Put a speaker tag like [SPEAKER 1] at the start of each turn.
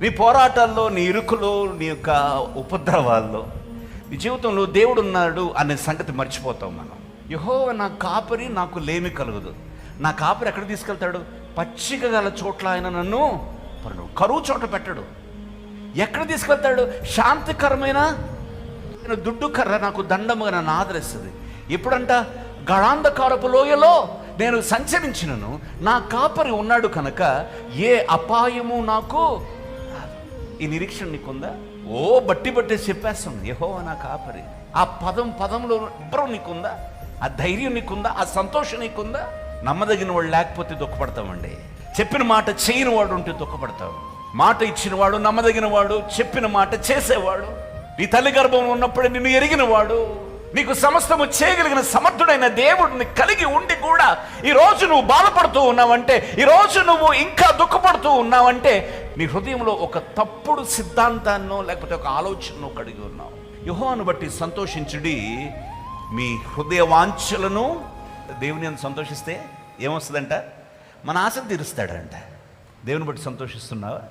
[SPEAKER 1] నీ పోరాటాల్లో, నీ ఇరుకులో, నీ యొక్క ఉపద్రవాల్లో, నీ జీవితంలో దేవుడు ఉన్నాడు అనే సంగతి మర్చిపోతాం మనం. యెహోవా నా కాపరి, నాకు లేమి కలుగదు. నా కాపరి ఎక్కడ తీసుకెళ్తాడు? పచ్చిక గల చోట్ల ఆయన నన్ను కరువు చోట పెట్టడు. ఎక్కడ తీసుకెళ్తాడు? శాంతికరమైన దుడ్డు కర్ర నాకు దండముగా నన్ను ఆదరిస్తుంది. ఎప్పుడంట? గళాంధకారపు లోయలో నేను సంచరించినను నా కాపరి ఉన్నాడు కనుక ఏ అపాయము నాకు రాదు. ఈ నిరీక్షణ నీకుందా? బట్టి చెప్పేస్తాను, యెహోవా నా కాపరి. ఆ పదంలో ఇబ్బరం నీకుందా? ఆ ధైర్యం నీకుందా? ఆ సంతోషం నీకుందా? నమ్మదగిన వాడు లేకపోతే దుఃఖపడతామండి. చెప్పిన మాట చేయని వాడు ఉంటే దుఃఖపడతావు. మాట ఇచ్చిన వాడు, నమ్మదగిన వాడు, చెప్పిన మాట చేసేవాడు, నీ తల్లి గర్భంలో ఉన్నప్పుడే నిన్ను ఎరిగిన వాడు, నీకు సమస్తము చేయగలిగిన సమర్థుడైన దేవుడిని కలిగి ఉండి కూడా ఈరోజు నువ్వు బాధపడుతూ ఉన్నావంటే, ఈరోజు నువ్వు ఇంకా దుఃఖపడుతూ ఉన్నావంటే నీ హృదయంలో ఒక తప్పుడు సిద్ధాంతాన్నో లేకపోతే ఒక ఆలోచనను కలిగి ఉన్నావు. యెహోవాను బట్టి సంతోషించుడి, మీ హృదయ వాంఛలను దేవుని అందు సంతోషిస్తే ఏమొస్తుందంట? మన ఆశను తీరుస్తాడంట. దేవుని బట్టి సంతోషిస్తున్నావా?